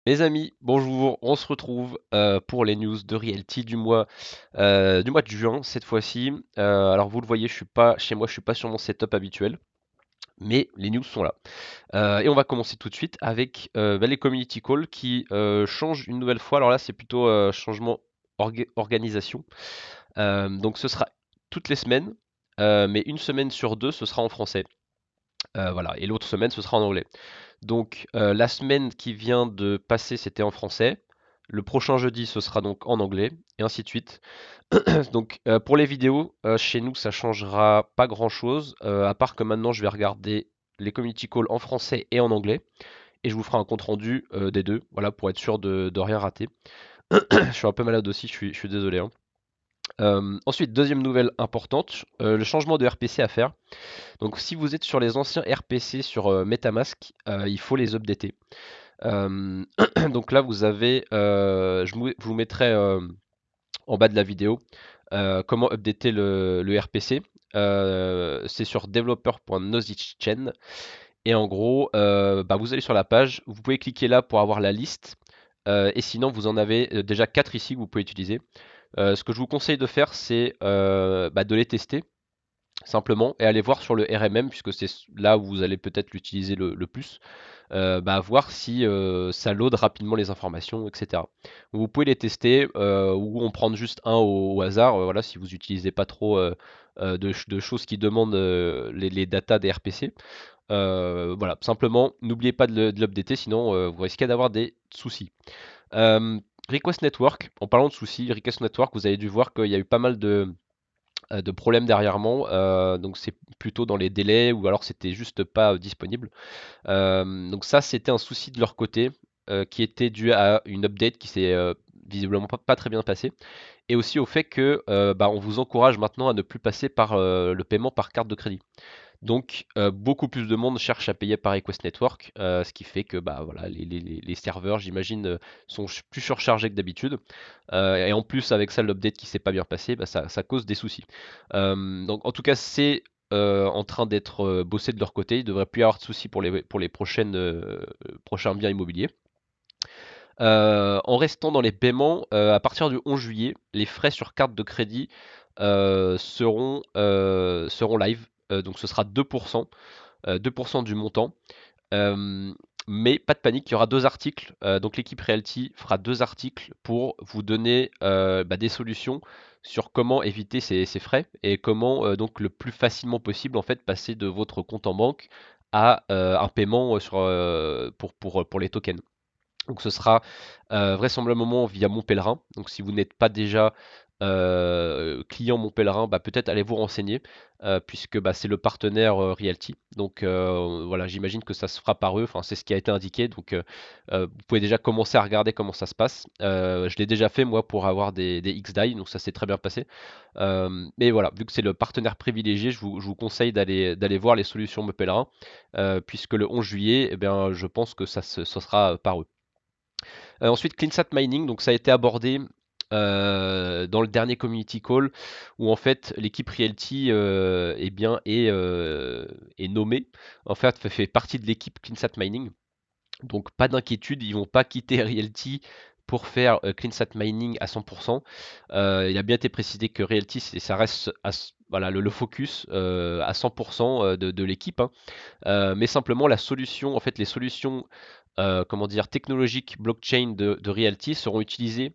Les amis, bonjour, on se retrouve pour les news de Realty du mois de juin cette fois-ci. Alors vous le voyez, je suis pas chez moi, je suis pas sur mon setup habituel, mais les news sont là. Et on va commencer tout de suite avec les community calls qui changent une nouvelle fois. Alors là, c'est plutôt changement organisation. Donc ce sera toutes les semaines, mais une semaine sur deux, ce sera en français. Voilà, et l'autre semaine, ce sera en anglais. Donc la semaine qui vient de passer, c'était en français. Le prochain jeudi, ce sera donc en anglais, et ainsi de suite. Donc pour les vidéos, chez nous, ça changera pas grand-chose, à part que maintenant, je vais regarder les community calls en français et en anglais, et je vous ferai un compte rendu des deux, voilà, pour être sûr de rien rater. Je suis un peu malade aussi, je suis désolé, hein. Ensuite, deuxième nouvelle importante, le changement de RPC à faire. Donc si vous êtes sur les anciens RPC sur MetaMask, il faut les updater. Euh, donc là, vous avez, vous mettrai en bas de la vidéo comment updater le RPC. C'est sur developer.knowledge-chain. Et en gros, vous allez sur la page, vous pouvez cliquer là pour avoir la liste. Et sinon, vous en avez déjà 4 ici que vous pouvez utiliser. Ce que je vous conseille de faire, c'est de les tester simplement et aller voir sur le RMM puisque c'est là où vous allez peut-être l'utiliser le plus, voir si ça load rapidement les informations, etc. Vous pouvez les tester ou en prendre juste un au hasard, voilà, si vous n'utilisez pas trop de choses qui demandent les datas des RPC. Voilà, simplement, n'oubliez pas de l'updater, sinon vous risquez d'avoir des soucis. Euh, Request Network, en parlant de soucis, Request Network, vous avez dû voir qu'il y a eu pas mal de problèmes derrière moi, donc c'est plutôt dans les délais ou alors c'était juste pas disponible. Donc ça, c'était un souci de leur côté qui était dû à une update qui s'est visiblement pas très bien passée et aussi au fait que on vous encourage maintenant à ne plus passer par le paiement par carte de crédit. Donc beaucoup plus de monde cherche à payer par Request Network, ce qui fait que voilà, les serveurs, j'imagine, sont plus surchargés que d'habitude. Et en plus, avec ça, l'update qui s'est pas bien passé, ça cause des soucis. Donc en tout cas, c'est en train d'être bossé de leur côté. Il ne devrait plus y avoir de soucis pour les prochains biens immobiliers. En restant dans les paiements, à partir du 11 juillet, les frais sur carte de crédit seront live. Donc ce sera 2%, 2% du montant. Euh, mais pas de panique, il y aura deux articles. Donc l'équipe Realty fera deux articles pour vous donner des solutions sur comment éviter ces frais et comment donc le plus facilement possible en fait passer de votre compte en banque à un paiement pour les tokens. Donc ce sera vraisemblablement via Mon Pèlerin. Donc si vous n'êtes pas déjà client Mon Pèlerin, peut-être allez vous renseigner puisque c'est le partenaire Realty. Donc voilà, j'imagine que ça se fera par eux. Enfin, c'est ce qui a été indiqué. Donc vous pouvez déjà commencer à regarder comment ça se passe. Je l'ai déjà fait moi pour avoir des XDAI, donc ça s'est très bien passé. Mais voilà, vu que c'est le partenaire privilégié, je vous conseille d'aller voir les solutions Mon Pèlerin puisque le 11 juillet, eh bien, je pense que ça sera par eux. Ensuite, CleanSat Mining, donc ça a été abordé dans le dernier community call où en fait l'équipe Realty est nommée, en fait partie de l'équipe CleanSat Mining. Donc pas d'inquiétude, ils vont pas quitter Realty pour faire CleanSat Mining à 100%. Il a bien été précisé que Realty ça reste voilà, le focus à 100% de l'équipe, hein. Mais simplement la solution, en fait les solutions comment dire, technologiques blockchain de Realty seront utilisées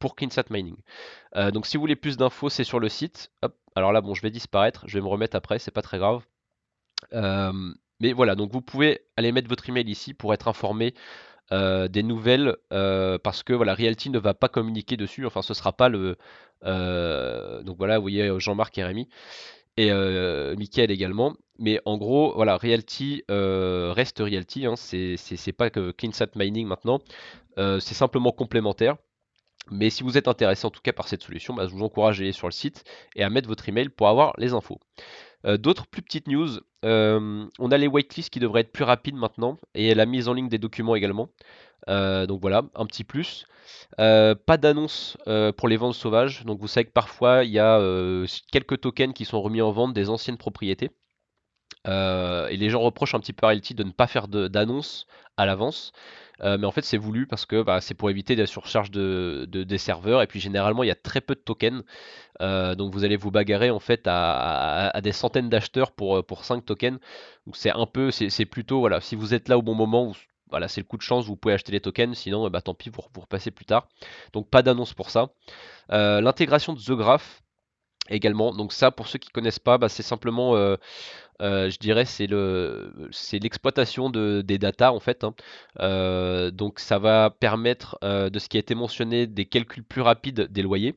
pour CleanSat Mining. Donc si vous voulez plus d'infos, c'est sur le site. Hop, alors là, bon, je vais disparaître, je vais me remettre après, c'est pas très grave. Mais voilà, donc vous pouvez aller mettre votre email ici pour être informé des nouvelles parce que voilà, Realty ne va pas communiquer dessus. Enfin, ce sera pas le. Donc voilà, vous voyez Jean-Marc et Rémi et Mickaël également. Mais en gros, voilà, Realty reste Realty, hein, c'est pas que CleanSat Mining maintenant, c'est simplement complémentaire. Mais si vous êtes intéressé en tout cas par cette solution, je vous encourage à aller sur le site et à mettre votre email pour avoir les infos. D'autres plus petites news, on a les waitlists qui devraient être plus rapides maintenant et la mise en ligne des documents également. Donc voilà, un petit plus. Pas d'annonce pour les ventes sauvages. Donc vous savez que parfois il y a quelques tokens qui sont remis en vente des anciennes propriétés. Et les gens reprochent un petit peu à Realty de ne pas faire d'annonce à l'avance. Mais en fait, c'est voulu parce que bah, c'est pour éviter la surcharge des serveurs. Et puis généralement, il y a très peu de tokens. Donc vous allez vous bagarrer en fait à des centaines d'acheteurs pour 5 tokens. Donc c'est un peu, c'est plutôt, voilà, si vous êtes là au bon moment, voilà, c'est le coup de chance, vous pouvez acheter les tokens. Sinon, bah, tant pis, vous repassez plus tard. Donc pas d'annonce pour ça. L'intégration de The Graph également. Donc ça, pour ceux qui connaissent pas, bah, c'est simplement je dirais c'est l'exploitation des datas en fait, hein. Donc ça va permettre de ce qui a été mentionné des calculs plus rapides des loyers.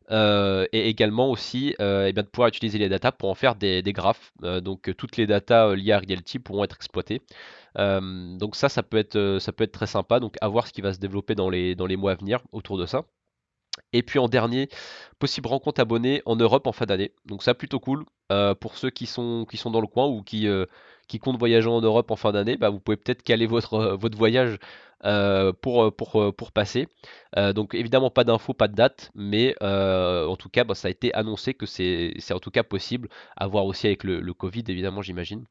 Et également aussi eh bien, de pouvoir utiliser les datas pour en faire des graphes. Donc toutes les datas liées à Realty pourront être exploitées. Donc ça peut être très sympa. Donc à voir ce qui va se développer dans les mois à venir autour de ça. Et puis en dernier, possible rencontre abonnée en Europe en fin d'année. Donc ça plutôt cool. Pour ceux qui sont dans le coin ou qui comptent voyager en Europe en fin d'année, bah, vous pouvez peut-être caler votre voyage pour passer. Donc évidemment pas d'infos, pas de date, mais en tout cas bah, ça a été annoncé que c'est en tout cas possible, à voir aussi avec le Covid évidemment j'imagine.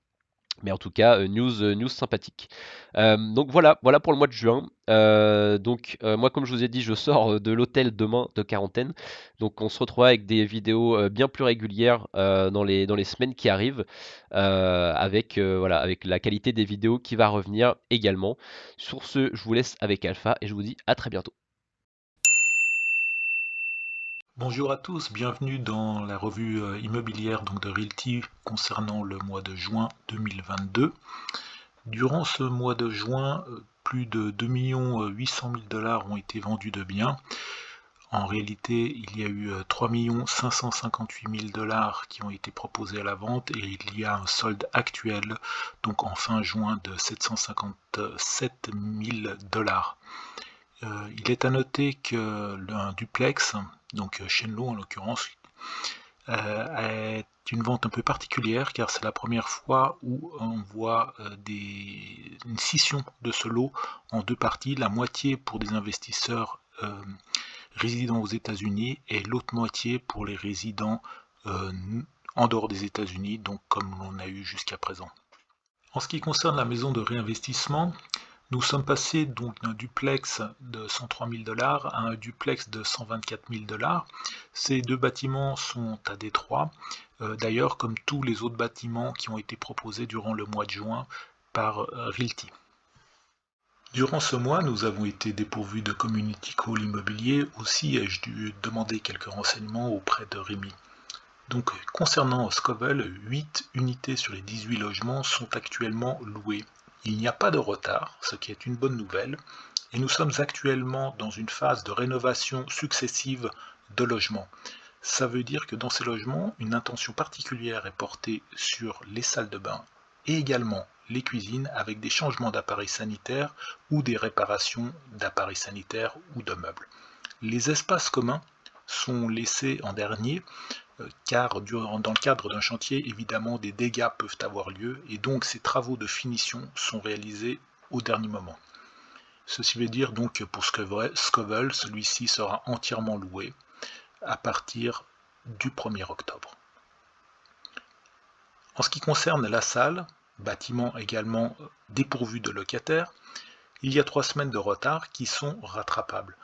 Mais en tout cas, news sympathique. Donc voilà pour le mois de juin. Moi, comme je vous ai dit, je sors de l'hôtel demain de quarantaine. Donc on se retrouvera avec des vidéos bien plus régulières dans les semaines qui arrivent, voilà, avec la qualité des vidéos qui va revenir également. Sur ce, je vous laisse avec Alpha et je vous dis à très bientôt. Bonjour à tous, bienvenue dans la revue immobilière donc de Realty concernant le mois de juin 2022. Durant ce mois de juin, plus de 2 800 000 dollars ont été vendus de biens. En réalité, il y a eu 3 558 000 dollars qui ont été proposés à la vente et il y a un solde actuel, donc en fin juin, de 757 000 dollars. Il est à noter que un duplex, donc Shenlong en l'occurrence, est une vente un peu particulière car c'est la première fois où on voit une scission de ce lot en deux parties, la moitié pour des investisseurs résidant aux États-Unis et l'autre moitié pour les résidents euh, en dehors des États-Unis, donc comme l'on a eu jusqu'à présent. En ce qui concerne la maison de réinvestissement, nous sommes passés donc d'un duplex de 103 000 dollars à un duplex de 124 000 dollars. Ces deux bâtiments sont à Détroit, d'ailleurs comme tous les autres bâtiments qui ont été proposés durant le mois de juin par Realty. Durant ce mois, nous avons été dépourvus de community call immobilier. Aussi ai-je dû demander quelques renseignements auprès de Rémi. Donc, concernant Scoville, 8 unités sur les 18 logements sont actuellement louées. Il n'y a pas de retard, ce qui est une bonne nouvelle, et nous sommes actuellement dans une phase de rénovation successive de logements. Ça veut dire que dans ces logements, une attention particulière est portée sur les salles de bain et également les cuisines avec des changements d'appareils sanitaires ou des réparations d'appareils sanitaires ou de meubles. Les espaces communs sont laissés en dernier car dans le cadre d'un chantier, évidemment, des dégâts peuvent avoir lieu et donc ces travaux de finition sont réalisés au dernier moment. Ceci veut dire donc que pour Scoville, celui-ci sera entièrement loué à partir du 1er octobre. En ce qui concerne la salle, bâtiment également dépourvu de locataires, il y a 3 semaines de retard qui sont rattrapables.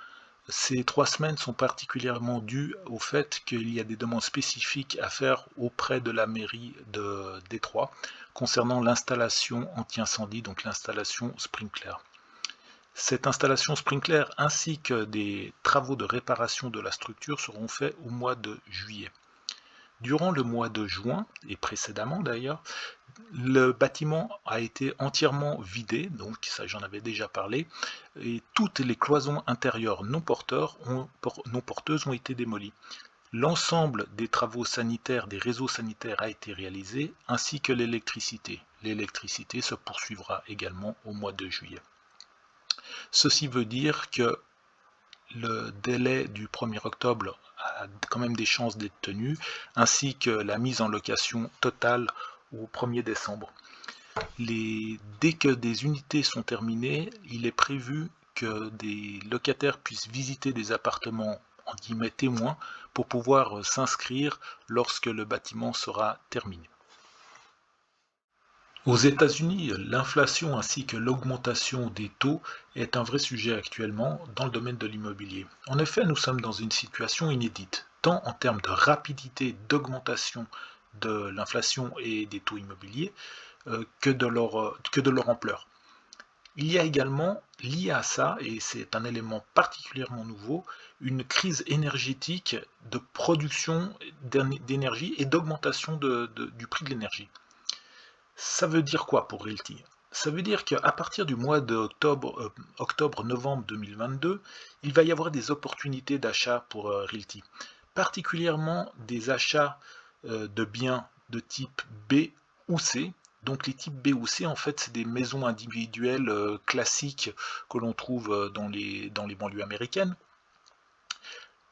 Ces 3 semaines sont particulièrement dues au fait qu'il y a des demandes spécifiques à faire auprès de la mairie de Détroit concernant l'installation anti-incendie, donc l'installation sprinkler. Cette installation sprinkler ainsi que des travaux de réparation de la structure seront faits au mois de juillet. Durant le mois de juin, et précédemment d'ailleurs, le bâtiment a été entièrement vidé, donc ça j'en avais déjà parlé, et toutes les cloisons intérieures non porteuses ont été démolies. L'ensemble des travaux sanitaires, des réseaux sanitaires a été réalisé, ainsi que l'électricité. L'électricité se poursuivra également au mois de juillet. Ceci veut dire que le délai du 1er octobre a quand même des chances d'être tenu, ainsi que la mise en location totale au 1er décembre. Dès que des unités sont terminées, il est prévu que des locataires puissent visiter des appartements en guillemets témoins pour pouvoir s'inscrire lorsque le bâtiment sera terminé. Aux États-Unis, l'inflation ainsi que l'augmentation des taux est un vrai sujet actuellement dans le domaine de l'immobilier. En effet, nous sommes dans une situation inédite, tant en termes de rapidité d'augmentation de l'inflation et des taux immobiliers que de leur ampleur. Il y a également, lié à ça, et c'est un élément particulièrement nouveau, une crise énergétique de production d'énergie et d'augmentation du prix de l'énergie. Ça veut dire quoi pour Realty? Ça veut dire qu'à partir du mois d'octobre, octobre-novembre 2022, il va y avoir des opportunités d'achat pour Realty, particulièrement des achats de biens de type B ou C. Donc les types B ou C, en fait, c'est des maisons individuelles classiques que l'on trouve dans les banlieues américaines.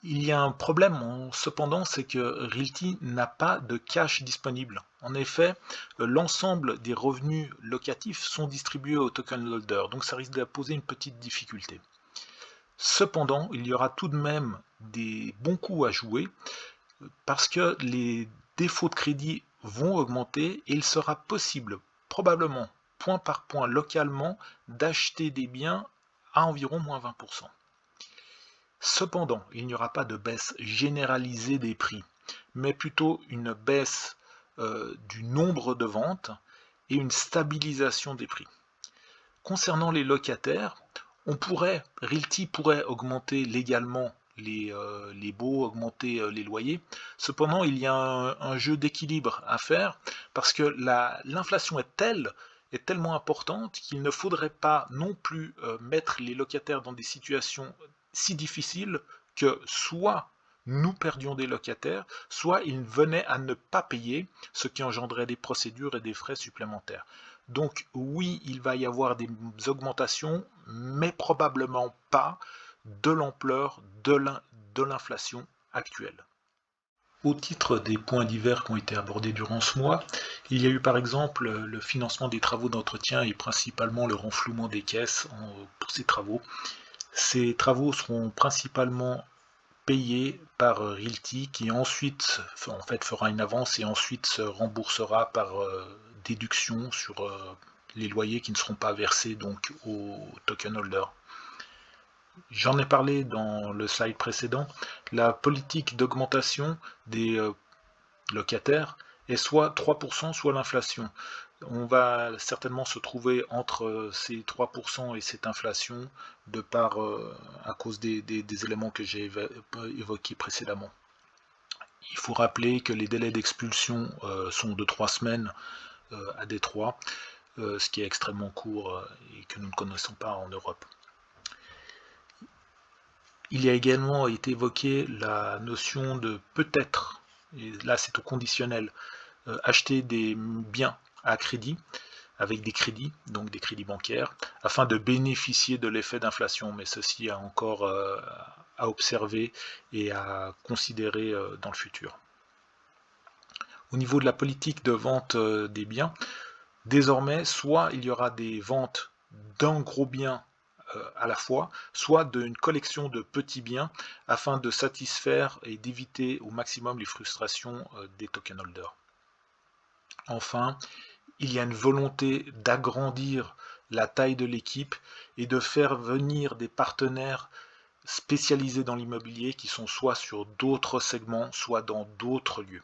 Il y a un problème, cependant, c'est que Realty n'a pas de cash disponible. En effet, l'ensemble des revenus locatifs sont distribués au token holder, donc ça risque de poser une petite difficulté. Cependant, il y aura tout de même des bons coups à jouer parce que les défauts de crédit vont augmenter et il sera possible, probablement, point par point, localement, d'acheter des biens à environ moins 20%. Cependant, il n'y aura pas de baisse généralisée des prix, mais plutôt une baisse du nombre de ventes et une stabilisation des prix. Concernant les locataires, Realty pourrait augmenter légalement les baux, augmenter les loyers. Cependant, il y a un jeu d'équilibre à faire parce que l'inflation est tellement importante qu'il ne faudrait pas non plus mettre les locataires dans des situations si difficiles que soit nous perdions des locataires, soit ils venaient à ne pas payer, ce qui engendrait des procédures et des frais supplémentaires. Donc oui, il va y avoir des augmentations, mais probablement pas de l'ampleur de l'inflation actuelle. Au titre des points divers qui ont été abordés durant ce mois, il y a eu par exemple le financement des travaux d'entretien et principalement le renflouement des caisses pour ces travaux. Ces travaux seront principalement payés par Realty qui ensuite en fait fera une avance et ensuite se remboursera par déduction sur les loyers qui ne seront pas versés donc au token holder. J'en ai parlé dans le slide précédent, la politique d'augmentation des locataires est soit 3%, soit l'inflation. On va certainement se trouver entre ces 3% et cette inflation à cause des éléments que j'ai évoqués précédemment. Il faut rappeler que les délais d'expulsion sont de 3 semaines à Détroit, ce qui est extrêmement court et que nous ne connaissons pas en Europe. Il y a également été évoqué la notion de peut-être, et là c'est au conditionnel, acheter des biens à crédit, avec des crédits, donc des crédits bancaires, afin de bénéficier de l'effet d'inflation. Mais ceci a encore à observer et à considérer dans le futur. Au niveau de la politique de vente des biens, désormais, soit il y aura des ventes d'un gros bien à la fois, soit d'une collection de petits biens afin de satisfaire et d'éviter au maximum les frustrations des token holders. Enfin, il y a une volonté d'agrandir la taille de l'équipe et de faire venir des partenaires spécialisés dans l'immobilier qui sont soit sur d'autres segments, soit dans d'autres lieux.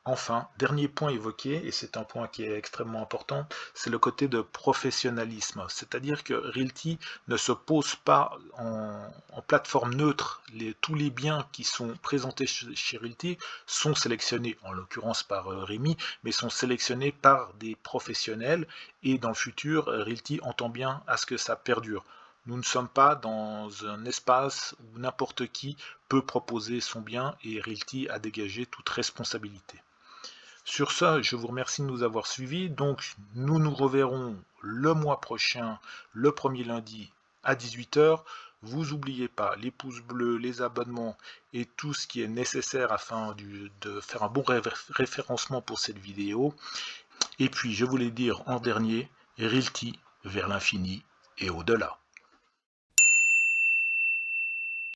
Enfin, dernier point évoqué, et c'est un point qui est extrêmement important, c'est le côté de professionnalisme. C'est-à-dire que Realty ne se pose pas en plateforme neutre. Tous les biens qui sont présentés chez Realty sont sélectionnés, en l'occurrence par Rémi, mais sont sélectionnés par des professionnels. Et dans le futur, Realty entend bien à ce que ça perdure. Nous ne sommes pas dans un espace où n'importe qui peut proposer son bien et Realty a dégagé toute responsabilité. Sur ce, je vous remercie de nous avoir suivis. Donc, nous nous reverrons le mois prochain, le premier lundi à 18h. Vous n'oubliez pas les pouces bleus, les abonnements et tout ce qui est nécessaire afin de faire un bon référencement pour cette vidéo. Et puis, je voulais dire en dernier, Realty vers l'infini et au-delà.